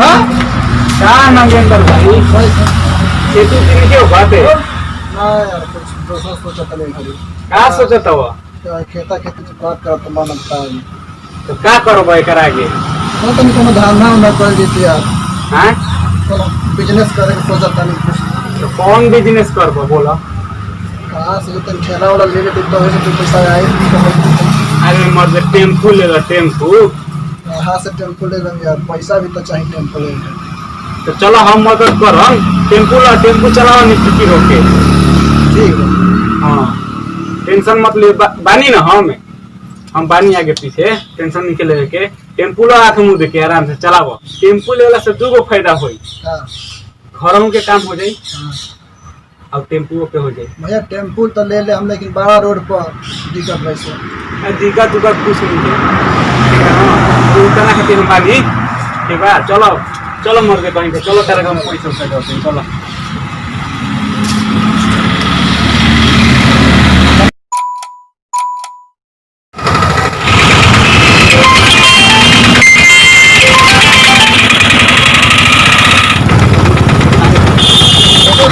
हाँ क्या नागेंद्र भाई ये तू किन के बात है ना यार कुछ दूसरा सोचा था नहीं करी क्या सोचता हुआ खेता खेती से बात कर तो मन लगता है तो क्या करो भाई करा के मैं तो कोनो धारणा ना कर देती यार हाँ चलो बिजनेस करे के सोचा था नहीं कुछ तो कौन बिजनेस कर बोला कहाँ से तो ठेला वाला ले लेते तो वैसे तो पैसा आए अरे मर्द टेम्पू ले लो टेम्पू हाँ से टेम्पो ले लेंगे यार पैसा भी तो चाहिए टेम्पो लेंगे तो चलो हम मदद करो टेम्पू चलाओ नहीं छुट्टी होके ठीक है हाँ टेंशन मत ले बानी ना हम बानी आगे पीछे टेंशन नहीं ले के टेम्पू लो आँख मुँह देखे आराम से चलाओ टेम्पू ले वाला से दो फायदा होई हाँ घरों के काम हो जाए हाँ और टेम्पू पे हो जाए भैया टेम्पू तो ले ले हम लेकिन बड़ा रोड पर दिक्कत वैसे दिक्कत उक्कत कुछ नहीं है उतना खातिर हम बानी ठीक है चलो चलो मर के कहीं पे चलो तेरे काम पैसा उठा जाते हैं चलो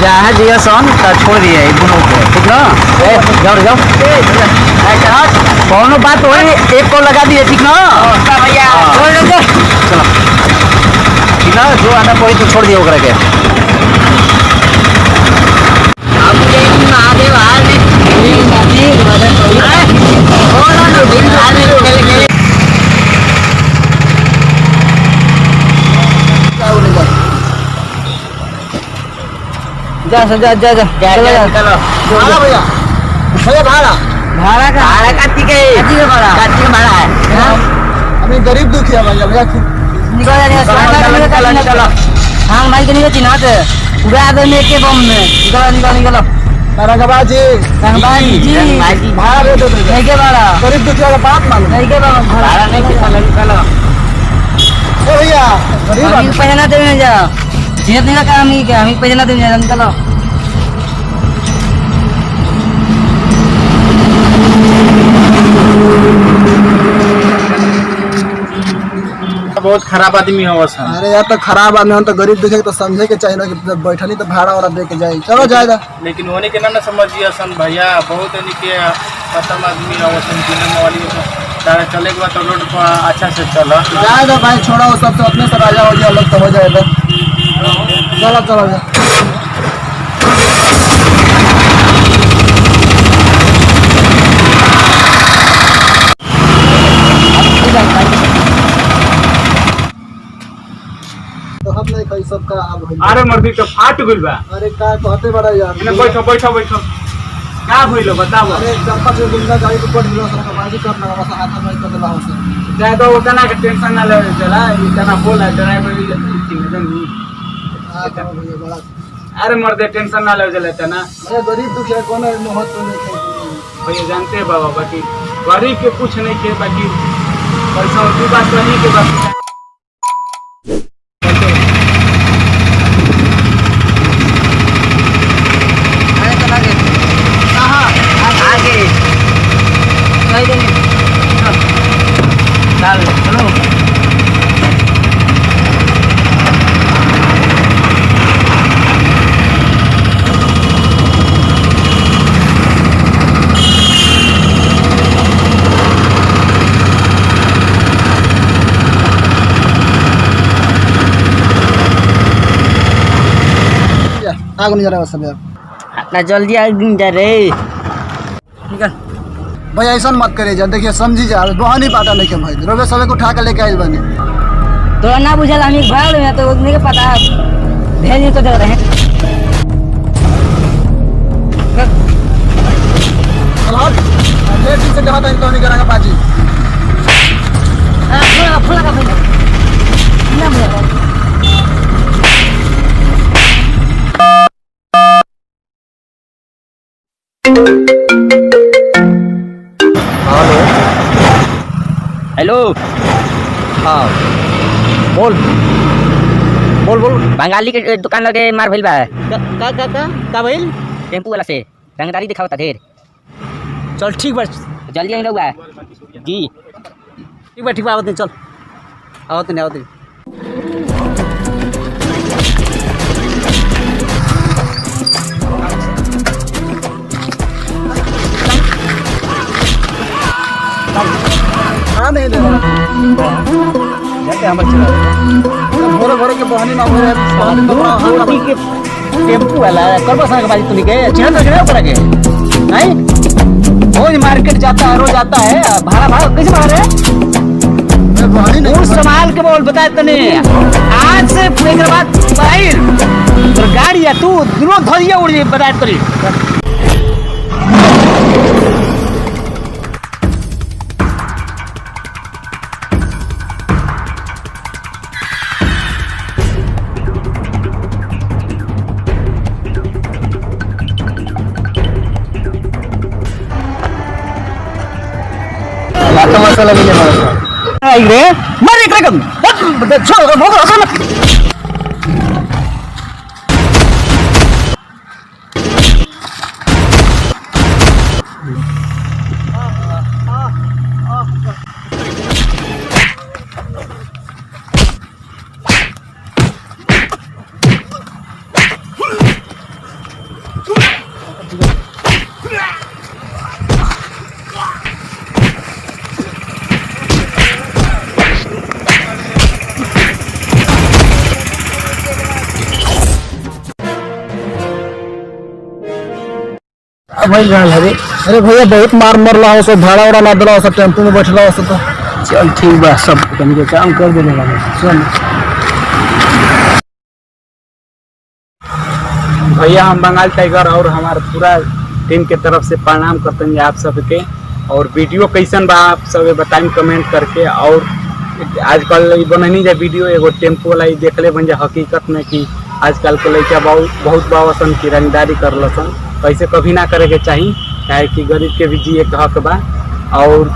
जहाँ जिया सन तो छोड़ दिए दोनों को ठीक ना जाओ जाओ कौनो बात वही एक को लगा दिए ठीक ना भैया चलो ठीक ना जो आना कोई तो छोड़ दिए ओकरा के जा जा जा जा चलो चलो भाड़ा भैया भैया भाड़ा भाड़ा का टिकट का भाड़ा है हमें गरीब दुखिया भैया भैया निकल चलो हाँ भाई के नहीं चिन्ह पूरा दे में के बम में निकलो रंगबाजी जी भाड़ा दे दो नहीं के भाड़ा गरीब दुखिया का बात मानो नहीं के भाड़ा नहीं के निकलो ए भैया गरीब हम पैसा ना देने जा जीत नहीं लगा हम ही क्या हम पैसा ना देने जा निकलो बहुत खराब आदमी हो बस अरे यार तो खराब आदमी हम तो गरीब दुखिया तो समझे के चाहिए ना कि बैठनी तो भाड़ा वाला दे के जाए चलो जाएगा लेकिन होने के ना समझिए सन भैया बहुत के खत्म आदमी हो सन जीने वाली तारा चले के बाद तो रोड पर अच्छा से चलो जाएगा भाई छोड़ा वो सबसे अपने से राजा हो गया अलग तो हो जाएगा चलो चलो तो हम नहीं कही सबका हाल हो अरे मर्दी तो फाट गइल बा अरे का कहते बड़ा यार इने बैठो क्या भइलो बताओ अरे चंपा से गुंडा गाड़ी को पड़ मिला सर बाजी कर लगा बस हाथ में कर दिला उसे चाहे तो उतना के टेंशन ना ले चला इतना बोला ड्राइवर भी हां तो भैया बड़ा अरे मर्दे टेंशन ना ले चले तना अरे गरीब दुखिया कौन है मोहत तो नहीं खाई भैया जानते हैं बाबा बाकी गरीब के कुछ नहीं के बाकी पैसा की बात नहीं के बात चलो आग नहीं जा रहा सब यार ना जल्दी आ जा रे निकल भैया ऐसा मत करे जा देखिए समझी जा बहन ही पाटा लेके भाई रोबे सबे को उठा के लेके आइल बनी तो ना बुझल हम भाड़ में तो नहीं के पता भेज नहीं तो दे रहे हैं चलो लेट दिन से कहा था तो नहीं करेगा बाजी फुला का भाई ना बुझल हेलो हाँ बोल बोल बोल बंगाली के दुकान लगे मार भइल बा का भइल टेम्पू वाला से रंगदारी दिखावता ढेर चल ठीक बा जल्दी आई रहुआ जी ठीक बा आवत नहीं चल आवत नहीं भाड़ा नहीं दे रहा जाते हम चला भोरे भोरे के बहनी ना हो रहे के टेम्पू वाला करबो सन के बाजी तुनी के चिन्ह तो चिन्ह ऊपर के नहीं रोज मार्केट जाता है रोज आता है भाड़ा भाड़ा कैसे मार रहे बहनी नहीं उस संभाल के बोल बताए तने आज से एक बाद बाहर तो गाड़ी है तू दोनों धोइए उड़ जी बताए तरी लाता मसाला भी लेना आई रे मर एक रकम छोड़ भोग रहा मत भाई जान हरे अरे भैया बहुत मार मरला हो सब भाड़ा उड़ा ना दिला हो सब टेम्पू में बैठला हो सब तो चल ठीक बा सब तुम के काम कर देने लगे चल भैया हम बंगाल टाइगर और हमारे पूरा टीम के तरफ से प्रणाम करते हैं आप सबके। और वीडियो कैसन बा आप सब बताएं कमेंट करके। और आजकल बननी जा वीडियो एगो टेम्पो वाला देख ले बन जा हकीकत में कि आजकल के लड़का बहुत बावसन की रंगदारी कर लसन, कैसे कभी ना करे के चाहिए, काहे कि गरीब के भी जिए के हक बा। और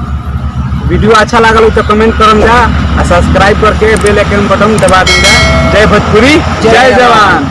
वीडियो अच्छा लागल तो कमेंट करम जा, सब्सक्राइब करके बेल आइकन बटन दबा दूंगा। जय भोजपुरी, जय जवान।